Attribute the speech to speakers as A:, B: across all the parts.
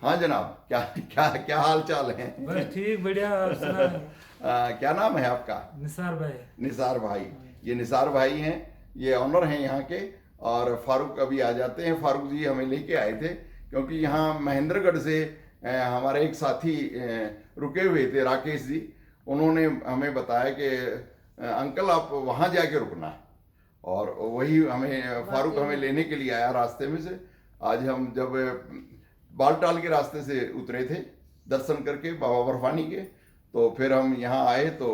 A: हाँ जनाब, क्या क्या क्या हाल चाल है?
B: बस ठीक बढ़िया। आप सुना?
A: क्या नाम है आपका?
B: निसार भाई।
A: निसार भाई। ये निसार भाई हैं, ये ऑनर हैं यहाँ के। और फारूक अभी आ जाते हैं। फारूक जी हमें लेके आए थे क्योंकि यहाँ महेंद्रगढ़ से हमारे एक साथी रुके हुए थे, राकेश जी। उन्होंने हमें बताया कि अंकल आप वहाँ जाके रुकना। और वही हमें फारूक हमें लेने के लिए आया रास्ते में से। आज हम जब बालटाल के रास्ते से उतरे थे दर्शन करके बाबा बर्फानी के, तो फिर हम यहाँ आए। तो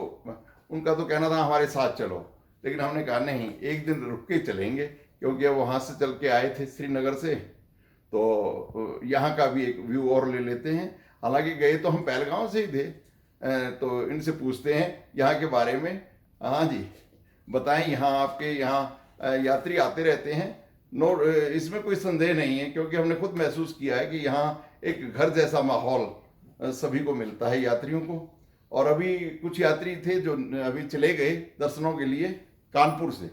A: उनका तो कहना था हमारे साथ चलो, लेकिन हमने कहा नहीं, एक दिन रुक के चलेंगे क्योंकि अब वहाँ से चल के आए थे श्रीनगर से, तो यहाँ का भी एक व्यू और ले लेते हैं। हालांकि गए तो हम पहलगांव से ही थे। तो इनसे पूछते हैं यहाँ के बारे में। हाँ जी, बताएं। यहाँ आपके यहाँ यात्री आते रहते हैं, नो, इसमें कोई संदेह नहीं है, क्योंकि हमने खुद महसूस किया है कि यहाँ एक घर जैसा माहौल सभी को मिलता है, यात्रियों को। और अभी कुछ यात्री थे जो अभी चले गए दर्शनों के लिए कानपुर से।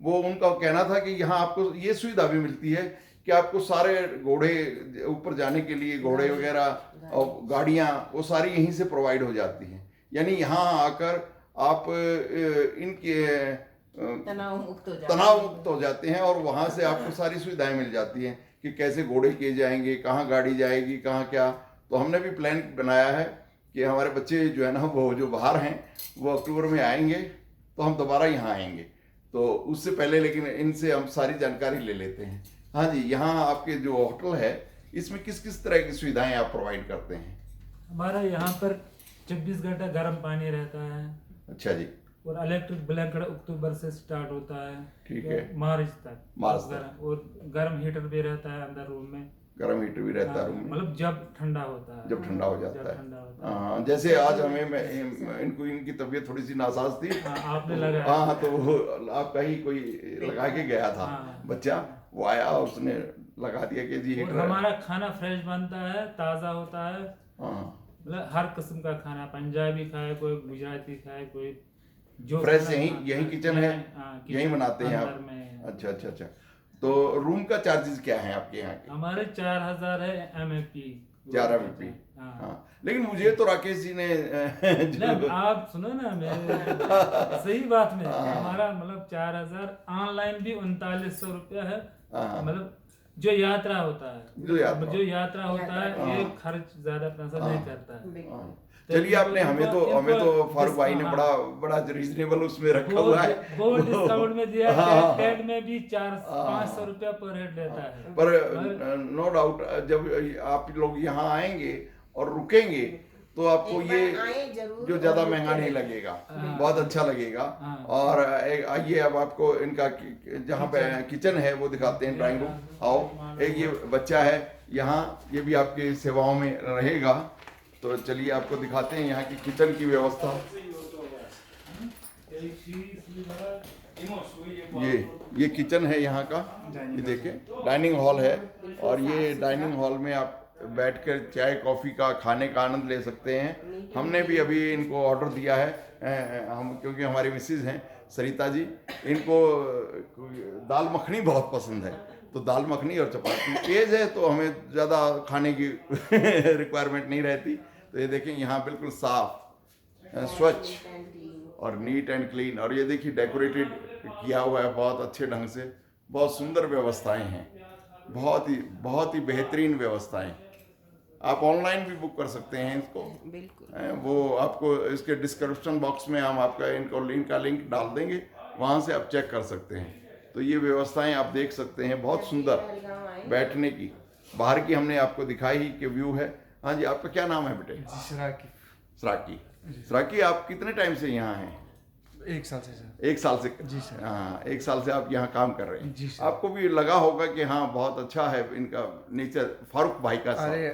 A: वो उनका कहना था कि यहाँ आपको ये सुविधा भी मिलती है कि आपको सारे घोड़े ऊपर जाने के लिए, घोड़े वगैरह और गाड़ियाँ, वो सारी यहीं से प्रोवाइड हो जाती हैं। यानी यहाँ आकर आप इनके तनाव मुक्त हो जाते हैं और वहाँ से आपको सारी सुविधाएं मिल जाती हैं कि कैसे घोड़े किए जाएंगे, कहाँ गाड़ी जाएगी, कहाँ क्या। तो हमने भी प्लान बनाया है कि हमारे बच्चे जो है ना, वो जो बाहर हैं, वो अक्टूबर में आएंगे तो हम दोबारा यहाँ आएंगे। तो उससे पहले लेकिन इनसे हम सारी जानकारी ले लेते हैं। हाँ जी, यहाँ आपके जो होटल है, इसमें किस किस तरह की सुविधाएं आप प्रोवाइड करते हैं?
B: हमारा यहाँ पर 24 घंटा गर्म पानी रहता है।
A: अच्छा जी।
B: और इलेक्ट्रिक ब्लैंकेट अक्टूबर से स्टार्ट होता है,
A: ठीक है,
B: मार्च तक।
A: और
B: गर्म हीटर भी रहता है अंदर रूम में।
A: गर्म हीटर भी रहता है रूम में,
B: मतलब जब ठंडा होता है,
A: जब ठंडा हो जाता है।
B: है।
A: हाँ, जैसे आज इनको इनकी तबीयत थोड़ी सी नासाज थी।
B: आपने लगाया?
A: हाँ, तो वो आपका ही कोई लगा के गया था बच्चा, वो आया और उसने लगा दिया कि जी हीटर।
B: हमारा खाना फ्रेश बनता है, ताज़ा होता है।
A: हाँ,
B: मतलब हर किस्म का खाना, पंजाबी खाए, कोई गुजराती खाए, कोई जो
A: फ्रेश यही किचन है, यही बनाते हैं आप? अच्छा अच्छा अच्छा। तो रूम का चार्जेस क्या है आपके यहाँ के?
B: हमारे 4000 है MFP।
A: 4 MFP। हाँ, लेकिन मुझे तो राकेश जी ने
B: आप सुनो ना, मेरे सही बात में हमारा मतलब 4000, ऑनलाइन भी 3900 रुपया है। मतलब जो यात्रा होता है, जो यात्रा होता है, ये खर्च ज्यादा पैसा नहीं करता है।
A: चलिए, आपने हमें तो फारूक भाई ने बड़ा रीजनेबल उसमें रखा हुआ है,
B: वो डिस्काउंट में दिया है। टैग में भी 400-500 रुपया पर हेड लेता है।
A: पर नो डाउट, जब आप लोग यहाँ आएंगे और रुकेंगे तो आपको ये जो ज्यादा महंगा नहीं लगेगा, बहुत अच्छा लगेगा। और आइए, अब आपको इनका जहाँ पे किचन है वो दिखाते हैं, ड्राइंग रूम। आओ, एक ये बच्चा है यहाँ, ये भी आपकी सेवाओं में रहेगा। तो चलिए आपको दिखाते हैं यहाँ की किचन की व्यवस्था। ये किचन है यहाँ का, ये देखिए डाइनिंग हॉल है। और ये डाइनिंग हॉल में आप बैठकर चाय कॉफ़ी का, खाने का आनंद ले सकते हैं। हमने भी अभी इनको ऑर्डर दिया है, क्योंकि हमारी मिसेज हैं सरिता जी, इनको दाल मखनी बहुत पसंद है। तो दाल मखनी और चपाती, एज है तो हमें ज़्यादा खाने की रिक्वायरमेंट नहीं रहती। तो ये देखें, यहाँ बिल्कुल साफ, स्वच्छ और नीट एंड क्लीन। और ये देखिए डेकोरेटेड किया हुआ है बहुत अच्छे ढंग से, बहुत सुंदर व्यवस्थाएं हैं, बहुत ही बेहतरीन व्यवस्थाएं। आप ऑनलाइन भी बुक कर सकते हैं इसको, वो आपको इसके डिस्क्रिप्शन बॉक्स में हम आपका इनका लिंक डाल देंगे, वहाँ से आप चेक कर सकते हैं। तो ये व्यवस्थाएं आप देख सकते हैं, बहुत सुंदर बैठने की। बाहर की हमने आपको दिखाई ही कि व्यू है। हाँ जी, आपका क्या नाम है बेटे? सराकी, आप कितने टाइम से यहाँ हैं?
C: 1 साल से सर।
A: 1 साल से?
C: जी सर।
A: हाँ, 1 साल से आप यहाँ काम कर रहे हैं।
C: जी सर।
A: आपको भी लगा होगा कि हाँ बहुत अच्छा है इनका नेचर, फारूक भाई का।
C: अरे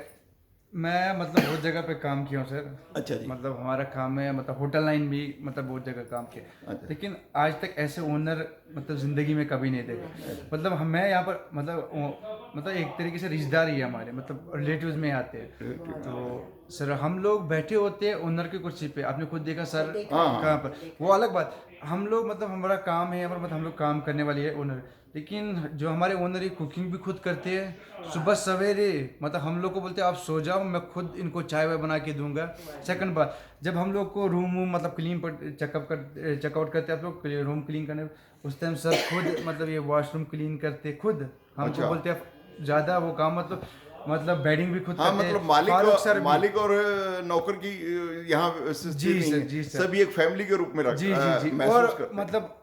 C: मैं मतलब बहुत जगह पे काम किया हूँ सर। अच्छा जी। मतलब हमारा काम है, मतलब होटल लाइन भी, मतलब बहुत जगह काम किया। अच्छा। लेकिन आज तक ऐसे ओनर मतलब ज़िंदगी में कभी नहीं देखा। मतलब मैं यहाँ पर मतलब एक तरीके से रिश्तेदार ही है हमारे, मतलब रिलेटिव्स में आते हैं। तो सर हम लोग बैठे होते हैं ओनर की कुर्सी पे, आपने खुद देखा सर कहाँ पर, वो अलग बात। हम लोग मतलब हमारा काम है, मतलब हम लोग काम करने वाली है ओनर, लेकिन जो हमारे ओनर ये कुकिंग भी खुद करते हैं। सुबह सवेरे मतलब हम लोग को बोलते हैं आप सो जाओ, मैं खुद इनको चाय वाय बना के दूंगा। सेकंड बात, जब हम लोग को रूम मतलब क्लीन पर चेकआउट करते हैं आप लोग रूम क्लीन करने, उस टाइम सर खुद मतलब ये वॉशरूम क्लीन करते खुद। हमको बोलते हैं ज़्यादा वो काम मतलब बेडिंग भी खुद
A: हाँ,
C: करते हैं।
A: मतलब मालिक और नौकर की यहाँ
C: जी सर
A: सभी एक फैमिली के रूप में
C: जी और मतलब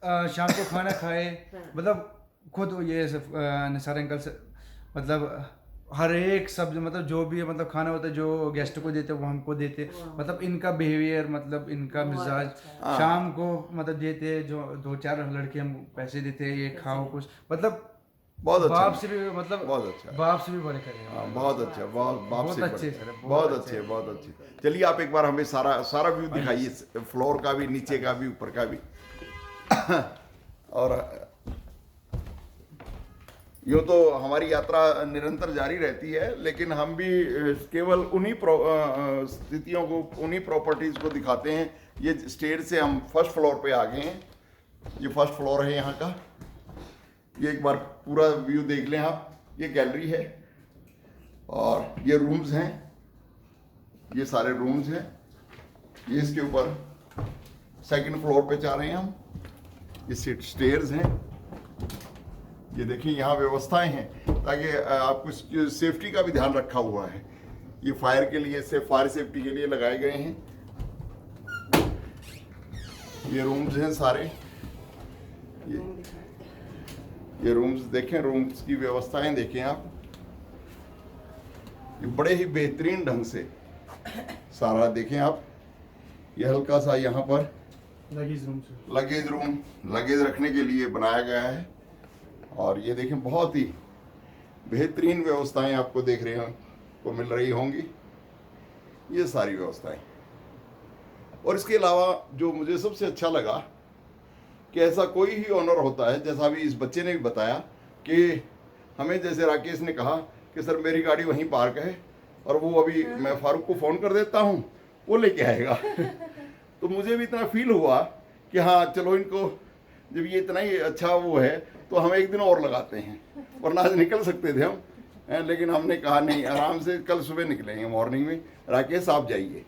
C: शाम को खाना खाए मतलब खुद ये निसार अंकल से मतलब हर एक सब्जी मतलब जो भी मतलब खाना होता है जो गेस्ट को देते वो हमको देते। मतलब इनका बिहेवियर मतलब इनका मिजाज शाम को मतलब देते, जो 2-4 लड़के हम पैसे देते ये खाओ कुछ मतलब
A: बहुत अच्छा।
C: बाप से भी मतलब
A: बहुत अच्छा,
C: बाप से भी बड़े करें।
A: बहुत अच्छा, बाप से
C: अच्छे सर,
A: बहुत अच्छे, बहुत अच्छे। चलिए आप एक बार हमें सारा व्यू दिखाइए, फ्लोर का भी, नीचे का भी, ऊपर का भी। और यूँ तो हमारी यात्रा निरंतर जारी रहती है, लेकिन हम भी केवल उन्हीं स्थितियों को, उन्हीं प्रॉपर्टीज को दिखाते हैं। ये स्टेज से हम फर्स्ट फ्लोर पे आ गए हैं। ये फर्स्ट फ्लोर है यहाँ का। ये एक बार पूरा व्यू देख लें आप। ये गैलरी है और ये रूम्स हैं, ये सारे रूम्स हैं। ये इसके ऊपर सेकंड फ्लोर पे जा रहे हैं हम। ये स्टेयर्स हैं। ये देखिए यहाँ व्यवस्थाएं हैं ताकि आपको सेफ्टी का भी ध्यान रखा हुआ है। ये फायर के लिए फायर सेफ्टी के लिए लगाए गए हैं। ये रूम्स हैं सारे। ये रूम्स देखें, रूम्स की व्यवस्थाएं देखें आप। ये बड़े ही बेहतरीन ढंग से सारा देखें आप। ये हल्का सा यहाँ पर लगेज रखने के लिए बनाया गया है। और ये देखें बहुत ही बेहतरीन व्यवस्थाएं आपको देख रहे हैं को मिल रही होंगी, ये सारी व्यवस्थाएं। और इसके अलावा जो मुझे सबसे अच्छा लगा कि ऐसा कोई ही ऑनर होता है, जैसा भी इस बच्चे ने भी बताया कि हमें जैसे राकेश ने कहा कि सर मेरी गाड़ी वहीं पार्क है और वो अभी मैं फारूक को फ़ोन कर देता हूँ, वो लेके आएगा। तो मुझे भी इतना फील हुआ कि हाँ चलो इनको, जब ये इतना ही अच्छा वो है तो हम एक दिन और लगाते हैं, वरना आज निकल सकते थे हम, लेकिन हमने कहा नहीं, आराम से कल सुबह निकलेंगे मॉर्निंग में। राकेश आप जाइए।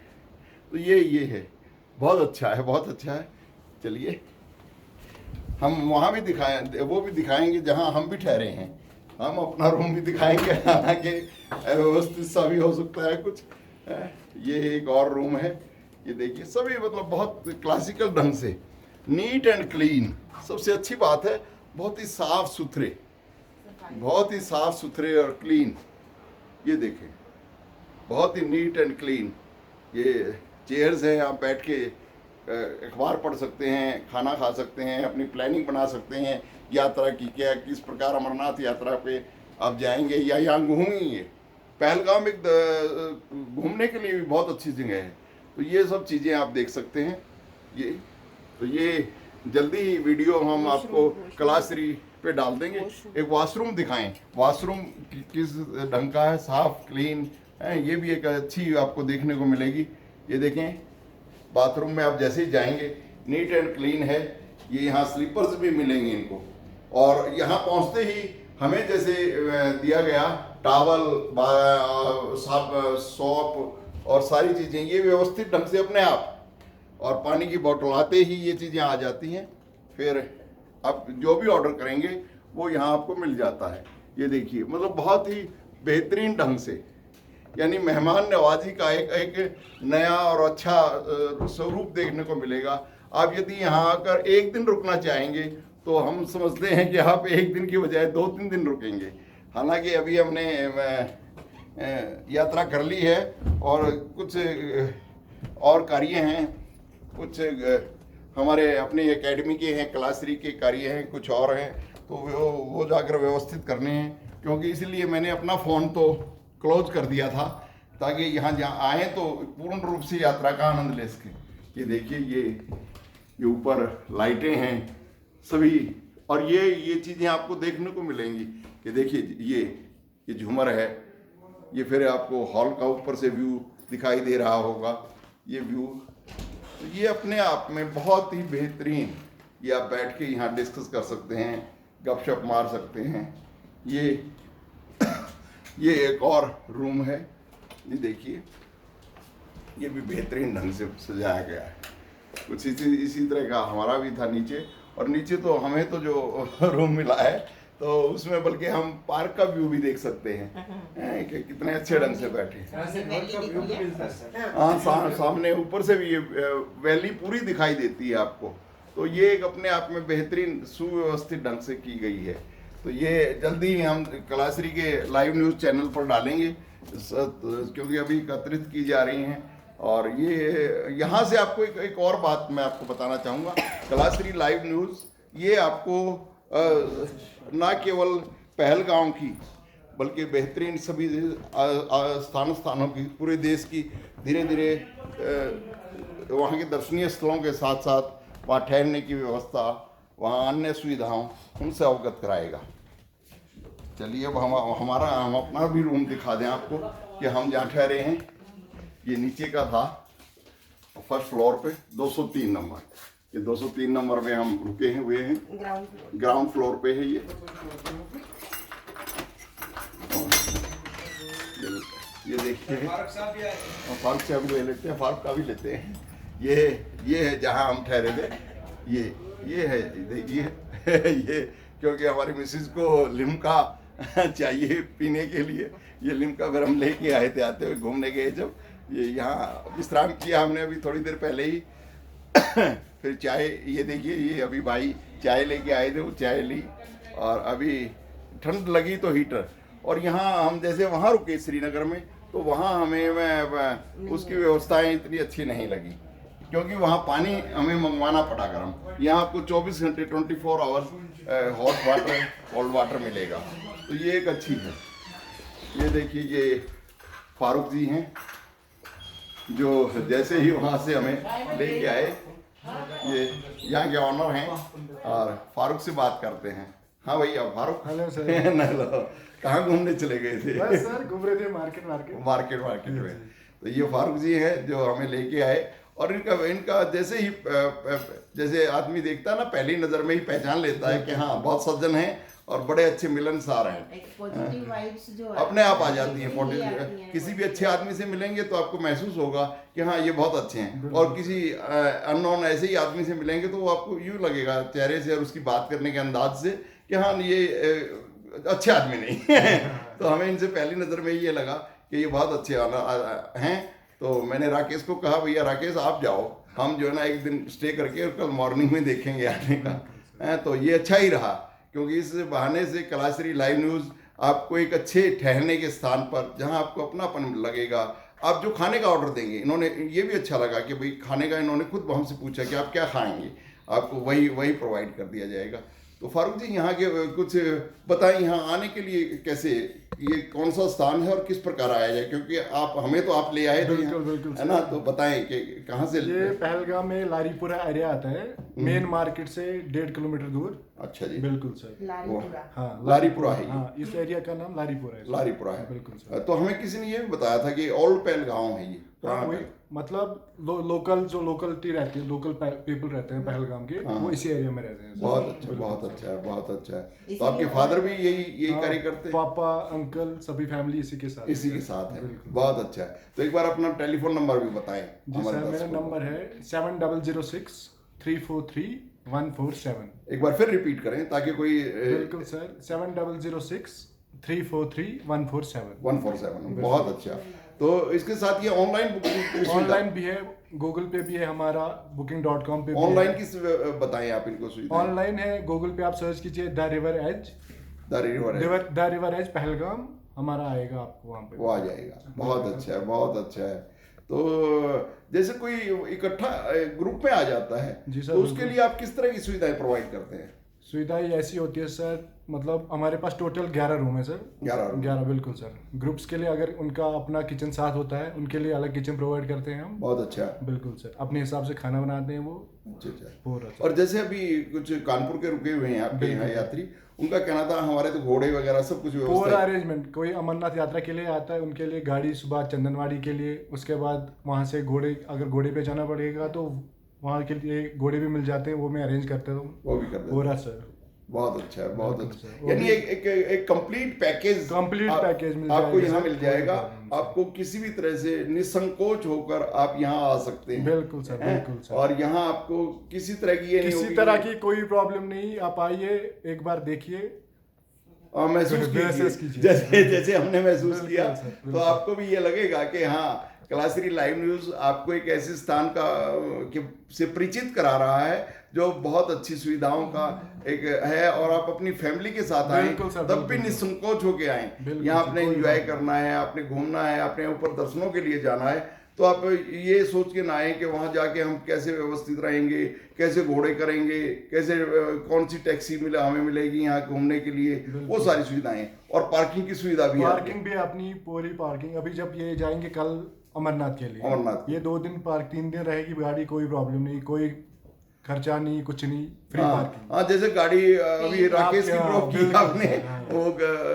A: तो ये है, बहुत अच्छा है, बहुत अच्छा है। चलिए हम वहाँ भी वो भी दिखाएंगे जहाँ हम भी ठहरे हैं। हम अपना रूम भी दिखाएंगे, हालांकि व्यवस्थित सा भी हो सकता है कुछ। ये एक और रूम है। ये देखिए सभी मतलब बहुत क्लासिकल ढंग से, नीट एंड क्लीन। सबसे अच्छी बात है बहुत ही साफ सुथरे, बहुत ही साफ सुथरे और क्लीन। ये देखें बहुत ही नीट एंड क्लीन। ये चेयर्स हैं, आप बैठ के अखबार पढ़ सकते हैं, खाना खा सकते हैं, अपनी प्लानिंग बना सकते हैं यात्रा की, क्या किस प्रकार अमरनाथ यात्रा पे आप जाएंगे या यहाँ घूमेंगे। पहलगाम एक घूमने के लिए भी बहुत अच्छी जगह है। तो ये सब चीज़ें आप देख सकते हैं। ये जल्दी ही वीडियो हम आपको कलाश्री पे डाल देंगे। एक वॉशरूम दिखाएं, वॉशरूम किस ढंग का है, साफ क्लीन है, ये भी एक अच्छी आपको देखने को मिलेगी। ये देखें बाथरूम में आप जैसे ही जाएंगे नीट एंड क्लीन है। ये यहाँ स्लीपर्स भी मिलेंगे इनको। और यहाँ पहुँचते ही हमें जैसे दिया गया टावल, सॉप और सारी चीज़ें ये व्यवस्थित ढंग से अपने आप, और पानी की बोतल आते ही ये चीज़ें आ जाती हैं। फिर आप जो भी ऑर्डर करेंगे वो यहाँ आपको मिल जाता है। ये देखिए मतलब बहुत ही बेहतरीन ढंग से, यानी मेहमान नवाजी का एक नया और अच्छा स्वरूप देखने को मिलेगा। आप यदि यहाँ आकर एक दिन रुकना चाहेंगे तो हम समझते हैं कि आप एक दिन की बजाय 2-3 दिन रुकेंगे। हालांकि अभी हमने यात्रा कर ली है और कुछ और कार्य हैं, कुछ हमारे अपनी एकेडमी के हैं, क्लासरी के कार्य हैं, कुछ और हैं, तो वो जाकर व्यवस्थित करने हैं। क्योंकि इसलिए मैंने अपना फ़ोन तो क्लोज कर दिया था ताकि यहाँ जहाँ आए तो पूर्ण रूप से यात्रा का आनंद ले सकें। ये देखिए ये ऊपर लाइटें हैं सभी, और ये चीज़ें आपको देखने को मिलेंगी। कि देखिए ये झूमर है, ये फिर आपको हॉल का ऊपर से व्यू दिखाई दे रहा होगा। ये व्यू तो ये अपने आप में बहुत ही बेहतरीन, ये आप बैठ के यहाँ डिस्कस कर सकते हैं, गपशप मार सकते हैं। ये एक और रूम है, ये देखिए, ये भी बेहतरीन ढंग से सजाया गया है। कुछ इसी तरह का हमारा भी था नीचे, और नीचे तो हमें तो जो रूम मिला है तो उसमें बल्कि हम पार्क का व्यू भी देख सकते हैं कि कितने अच्छे ढंग से बैठे। हाँ, सामने ऊपर से भी ये वैली पूरी दिखाई देती है आपको। तो ये एक अपने आप में बेहतरीन सुव्यवस्थित ढंग से की गई है। तो ये जल्दी ही हम कलाश्री के लाइव न्यूज़ चैनल पर डालेंगे, क्योंकि अभी एकत्रित की जा रही हैं। और ये यहाँ से आपको एक और बात मैं आपको बताना चाहूँगा, कलाश्री लाइव न्यूज़ ये आपको ना केवल पहलगाम की बल्कि बेहतरीन सभी स्थानों की, पूरे देश की धीरे धीरे वहाँ के दर्शनीय स्थलों के साथ साथ वहाँ ठहरने की व्यवस्था, वहाँ अन्य सुविधाओं, उनसे अवगत कराएगा। चलिए अब हम अपना भी रूम दिखा दें आपको कि हम जहाँ ठहरे हैं। ये नीचे का था, फर्स्ट फ्लोर पे 203 नंबर, ये 203 नंबर में हम रुके हुए हैं, ग्राउंड फ्लोर पे है ये देखिए, फारूक साहब भी ले लेते हैं, फारूक का भी लेते हैं। ये है जहां हम ठहरे थे, ये है ये क्योंकि हमारी मिसेज को लिम्का चाहिए पीने के लिए, ये लिम्का फिर हम लेके आए थे, आते हुए घूमने गए जब, ये यहाँ विश्राम किया हमने अभी थोड़ी देर पहले ही। फिर चाय, ये देखिए, ये अभी भाई चाय लेके आए थे, वो चाय ली, और अभी ठंड लगी तो हीटर। और यहाँ हम जैसे वहाँ रुके श्रीनगर में, तो वहाँ हमें उसकी व्यवस्थाएं इतनी अच्छी नहीं लगी, क्योंकि वहाँ पानी हमें मंगवाना पड़ा गर्म। यहाँ आपको 24 घंटे 24 hours hot water, cold water मिलेगा, तो ये एक अच्छी है। ये देखिए, ये फारूक जी हैं जो जैसे ही वहाँ से हमें लेके आए, ये यहाँ के ऑनर हैं, और फारूक से बात करते हैं। हाँ भैया, फारूक।
D: Hello sir.
A: कहाँ घूमने चले गए थे?
D: बस सर घूम रहे थे मार्केट
A: में। तो ये फारूक जी हैं जो हमें लेके आए, और इनका जैसे आदमी देखता है ना, पहली नजर में ही पहचान लेता है कि हाँ बहुत सज्जन हैं और बड़े अच्छे मिलनसार हैं।
E: पॉजिटिव वाइब्स जो
A: अपने आप आ जाती हैं पॉजिटिव। किसी भी अच्छे आदमी से मिलेंगे तो आपको महसूस होगा कि हाँ ये बहुत अच्छे हैं, और किसी अननोन ऐसे ही आदमी से मिलेंगे तो वो आपको यूँ लगेगा चेहरे से और उसकी बात करने के अंदाज से कि हाँ ये अच्छे आदमी नहीं है। तो हमें इनसे पहली नज़र में ये लगा कि ये बहुत अच्छे हैं। तो मैंने राकेश को कहा, भैया राकेश आप जाओ, हम जो है ना एक दिन स्टे करके और कल मॉर्निंग में देखेंगे आने का। तो ये अच्छा ही रहा, क्योंकि इस बहाने से कलाश्री लाइव न्यूज़ आपको एक अच्छे ठहरने के स्थान पर, जहां आपको अपनापन लगेगा, आप जो खाने का ऑर्डर देंगे, इन्होंने ये भी अच्छा लगा कि भाई खाने का इन्होंने खुद हमसे पूछा कि आप क्या खाएंगे, आपको वही प्रोवाइड कर दिया जाएगा। तो फारूक जी यहाँ के कुछ बताएं, यहाँ आने के लिए कैसे, ये कौन सा स्थान है और किस प्रकार आया जाए, क्योंकि हमें तो आप ले आए थे,
D: बिल्कुल
A: है ना, तो बताएं कि कहाँ से।
D: ये पहलगाम में लारीपुरा एरिया आता है, मेन मार्केट से 1.5 किलोमीटर दूर।
A: अच्छा जी,
D: बिल्कुल सर।
A: लारीपुरा है।
D: हाँ, इस एरिया का नाम लारीपुरा है।
A: लारीपुरा है,
D: बिल्कुल सर।
A: तो हमें किसी ने ये भी बताया था कि ओल्ड पहलगाम है ये।
D: मतलब लोकलिटी रहती है, लोकल पीपल रहते हैं पहलगाम के, वो इसी एरिया में रहते हैं।
A: बहुत अच्छा है। तो आपके फादर भी यही कार्य करते हैं?
D: पापा, अंकल, सभी फैमिली इसी के साथ
A: है। बहुत अच्छा है। तो एक बार अपना टेलीफोन नंबर भी बताएं।
D: जी सर, मेरा नंबर है 7006 343 147।
A: एक बार फिर रिपीट करें ताकि कोई।
D: बिल्कुल सर, 7006 343 147।
A: बहुत अच्छा। तो इसके साथ ये ऑनलाइन बुकिंग,
D: ऑनलाइन भी है, गूगल पे भी है हमारा, booking.com पे भी।
A: ऑनलाइन किस बताएं आप इनको सुविधा?
D: ऑनलाइन है, गूगल पे आप सर्च कीजिए द रिवर एज पहलगाम, हमारा आएगा, आपको वहाँ पे
A: वो आ जाएगा। बहुत अच्छा है। तो जैसे कोई इकट्ठा ग्रुप में आ जाता है, तो उसके लिए आप किस तरह की सुविधाएं प्रोवाइड करते हैं?
D: सुविधाएं ऐसी होती है सर, मतलब हमारे पास टोटल 11 रूम है सर। 11 बिल्कुल सर। ग्रुप्स के लिए अगर उनका अपना किचन साथ होता है, उनके लिए अलग किचन प्रोवाइड करते हैं हम।
A: बहुत अच्छा।
D: बिल्कुल सर, अपने हिसाब से खाना बनाते हैं वो।
A: अच्छा। और जैसे अभी कुछ कानपुर के रुके हुए हैं आपके यहाँ यात्री, उनका कहना था हमारे तो घोड़े वगैरह सब कुछ
D: पूरा अरेंजमेंट। कोई अमरनाथ यात्रा के लिए आता है, उनके लिए गाड़ी सुबह चंदनवाड़ी के लिए, उसके बाद वहाँ से घोड़े, अगर घोड़े पे जाना पड़ेगा तो वहाँ के लिए घोड़े भी मिल जाते हैं, वो मैं अरेंज करता हूँ।
A: वो भी करते
D: पूरा सर।
A: बहुत अच्छा है, बहुत अच्छा। यानी एक कंप्लीट पैकेज
D: मिल
A: आपको यहाँ मिल जाएगा। आपको किसी भी तरह से निसंकोच होकर आप यहाँ आ सकते हैं।
D: बिल्कुल सर, बिल्कुल सर।
A: और यहाँ आपको किसी तरह की
D: किसी तरह की कोई प्रॉब्लम नहीं, आप आइए एक बार देखिए,
A: महसूस कीजिए जैसे हमने महसूस किया, तो आपको भी ये लगेगा कि हाँ, कलाश्री लाइव न्यूज आपको एक ऐसे स्थान का से परिचित करा रहा है जो बहुत अच्छी सुविधाओं का एक है, और आप अपनी फैमिली के साथ आए तब भी निसंकोच होके आए। यहाँ आपने एंजॉय करना है, आपने घूमना है, आपने ऊपर दर्शनों के लिए जाना है, तो आप ये सोच के ना आए कि वहाँ जाके हम कैसे व्यवस्थित रहेंगे, कैसे घोड़े करेंगे, कैसे कौन सी टैक्सी हमें मिलेगी यहाँ घूमने के लिए। वो सारी सुविधाएं और पार्किंग की सुविधा भी है।
D: पार्किंग भी अपनी पूरी पार्किंग। अभी जब ये जाएंगे कल अमरनाथ के लिए, ये 2 दिन 3 दिन रहेगी गाड़ी, कोई प्रॉब्लम नहीं, कोई खर्चा नहीं, कुछ नहीं, फ्री पार्किंग।
A: हाँ, जैसे गाड़ी अभी राकेश की ड्रॉप की आपने,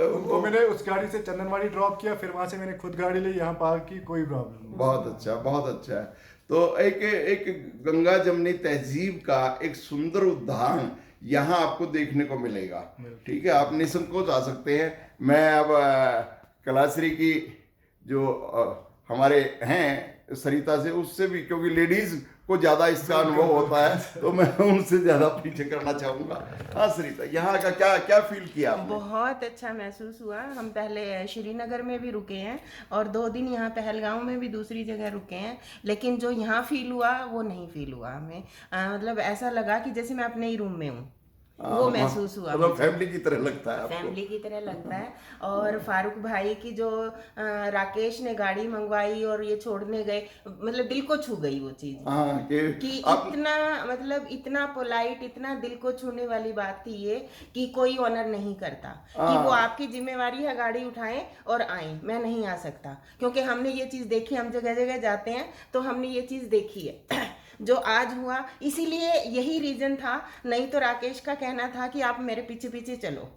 D: उनको मैंने उस गाड़ी से चंदनवाड़ी ड्रॉप किया, फिर वहां से मैंने खुद गाड़ी ली, यहाँ पार्क की, कोई प्रॉब्लम नहीं।
A: बहुत अच्छा, बहुत अच्छा है। तो एक गंगा जमनी तहजीब का एक सुंदर उदाहरण यहाँ आपको देखने को मिलेगा। ठीक है, आप निसंकोच आ सकते हैं। मैं अब कलाश्री की जो हमारे हैं सरिता से, उससे भी, क्योंकि लेडीज को ज्यादा इसका अनुभव होता है, तो मैं उनसे ज्यादा पीछे करना चाहूंगा। हाँ सरिता, यहाँ का क्या क्या फील किया आपने?
E: बहुत अच्छा महसूस हुआ। हम पहले श्रीनगर में भी रुके हैं और 2 दिन यहाँ पहलगांव में भी दूसरी जगह रुके हैं, लेकिन जो यहाँ फील हुआ वो नहीं फील हुआ हमें। मतलब ऐसा लगा कि जैसे मैं अपने ही रूम में हूँ, वो महसूस हुआ।
A: मतलब फैमिली की तरह लगता है आपको?
E: फैमिली की तरह लगता है। और फारूक भाई की जो राकेश ने गाड़ी मंगवाई और ये छोड़ने गए, मतलब दिल को छू गई वो चीज। कि इतना, मतलब इतना पोलाइट, इतना दिल को छूने वाली बात थी ये, कि कोई ऑनर नहीं करता कि वो आपकी जिम्मेवारी है गाड़ी उठाएं और आए। मैं नहीं आ सकता, क्योंकि हमने ये चीज देखी, हम जगह जगह जाते हैं तो हमने ये चीज देखी है जो आज हुआ। इसीलिए यही रीजन था, नहीं तो राकेश का कहना था कि आप मेरे पीछे पीछे चलो,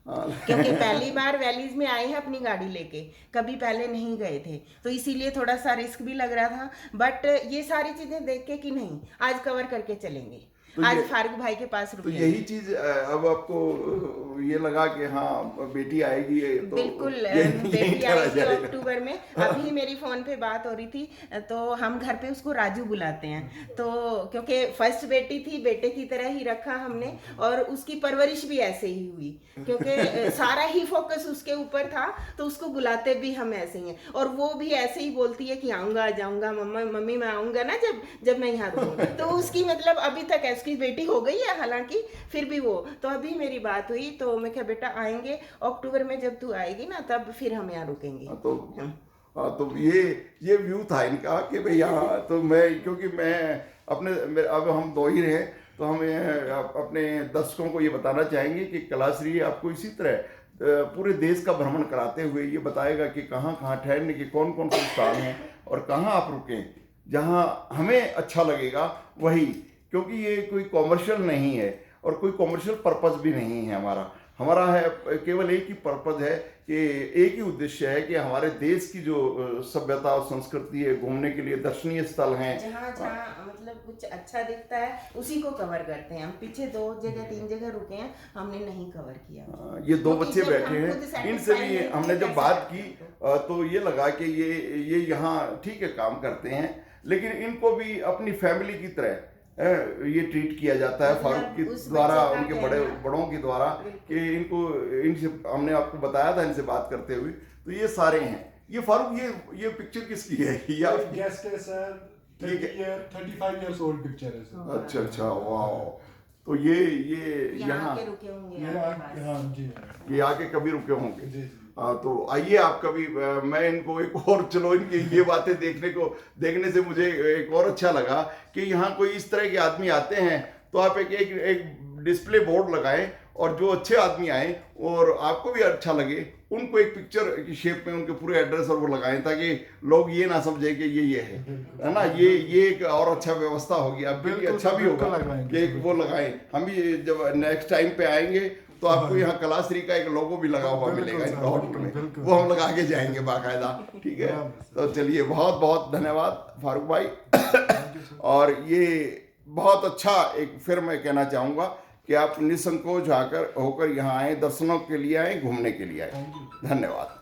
E: क्योंकि पहली बार वैलीज में आए हैं अपनी गाड़ी लेके, कभी पहले नहीं गए थे, तो इसीलिए थोड़ा सा रिस्क भी लग रहा था। बट ये सारी चीजें देख के कि नहीं, आज कवर करके चलेंगे, तो आज फारूक भाई के पास रुके।
A: तो यही चीज अब आपको ये लगा कि हाँ बेटी आएगी, तो
E: बिल्कुल बेटी आएगी अक्टूबर में। अभी मेरी फोन पे बात हो रही थी, तो हम घर पे उसको राजू बुलाते हैं, तो क्योंकि फर्स्ट बेटी थी, बेटे की तरह ही रखा हमने, और उसकी परवरिश भी ऐसे ही हुई, क्योंकि सारा ही फोकस उसके ऊपर था, तो उसको बुलाते भी हम ऐसे ही हैं। और वो भी ऐसे ही बोलती है कि आऊंगा, जाऊंगा, मम्मी मैं आऊंगा ना जब मैं यहाँ रहूंगा। तो उसकी मतलब अभी तक उसकी बेटी हो गई है हालांकि, फिर भी वो, तो अभी मेरी बात हुई तो मैं क्या, बेटा आएंगे अक्टूबर में, जब तू आएगी ना तब फिर हम यहाँ रुकेंगे।
A: तो ये व्यू था इनका कि भाई यहाँ, तो मैं, क्योंकि मैं अपने, अब हम 2 ही रहे, तो हम अपने दर्शकों को ये बताना चाहेंगे कि कलाश्री आपको इसी तरह पूरे देश का भ्रमण कराते हुए ये बताएगा कि कहाँ कहाँ ठहरने के कौन कौन से स्थान हैं और कहाँ आप रुकें, जहाँ हमें अच्छा लगेगा वही, क्योंकि ये कोई कॉमर्शियल नहीं है और कोई कॉमर्शियल पर्पस भी नहीं है हमारा है केवल एक ही पर्पस है कि एक ही उद्देश्य है कि हमारे देश की जो सभ्यता और संस्कृति है, घूमने के लिए दर्शनीय स्थल हैं,
E: जहाँ मतलब कुछ अच्छा दिखता है उसी को कवर करते हैं। हम पीछे 2 जगह 3 जगह रुके हैं, हमने नहीं कवर किया।
A: ये 2 बच्चे बैठे हैं, इनसे भी हमने जब बात की तो ये लगा कि ये यहाँ ठीक है काम करते हैं, लेकिन इनको भी अपनी फैमिली की तरह ये ट्रीट किया जाता है फारूक के द्वारा, उनके बड़ों के द्वारा, कि इनसे हमने आपको बताया था इनसे बात करते हुए। तो ये सारे हैं। ये फारूक, ये पिक्चर किसकी है?
D: ये गेस्ट है सर, 35 इयर्स ओल्ड पिक्चर है सर।
A: अच्छा, वाह। तो ये यहाँ
E: रुके होंगे,
A: ये आके कभी रुके होंगे। तो आइए आप कभी, मैं इनको एक और, चलो इनकी ये बातें देखने से मुझे एक और अच्छा लगा कि यहाँ कोई इस तरह के आदमी आते हैं, तो आप एक डिस्प्ले बोर्ड लगाएं, और जो अच्छे आदमी आए और आपको भी अच्छा लगे, उनको एक पिक्चर की शेप में उनके पूरे एड्रेस और वो लगाएं, ताकि लोग ये ना समझे कि ये है ना। ये एक और अच्छा व्यवस्था होगी, अब भी अच्छा भी होगा कि वो लगाएं। हम भी जब नेक्स्ट टाइम पे आएंगे तो आपको यहाँ कलाश्री का एक लोगो भी लगा हुआ मिलेगा इनका होटल में, वो हम लगा के जाएंगे बाकायदा। ठीक है, तो चलिए, बहुत बहुत धन्यवाद फारूक भाई। और ये बहुत अच्छा एक, फिर मैं कहना चाहूँगा कि आप निसंकोच होकर यहाँ आए, दर्शनों के लिए आए, घूमने के लिए आए। धन्यवाद।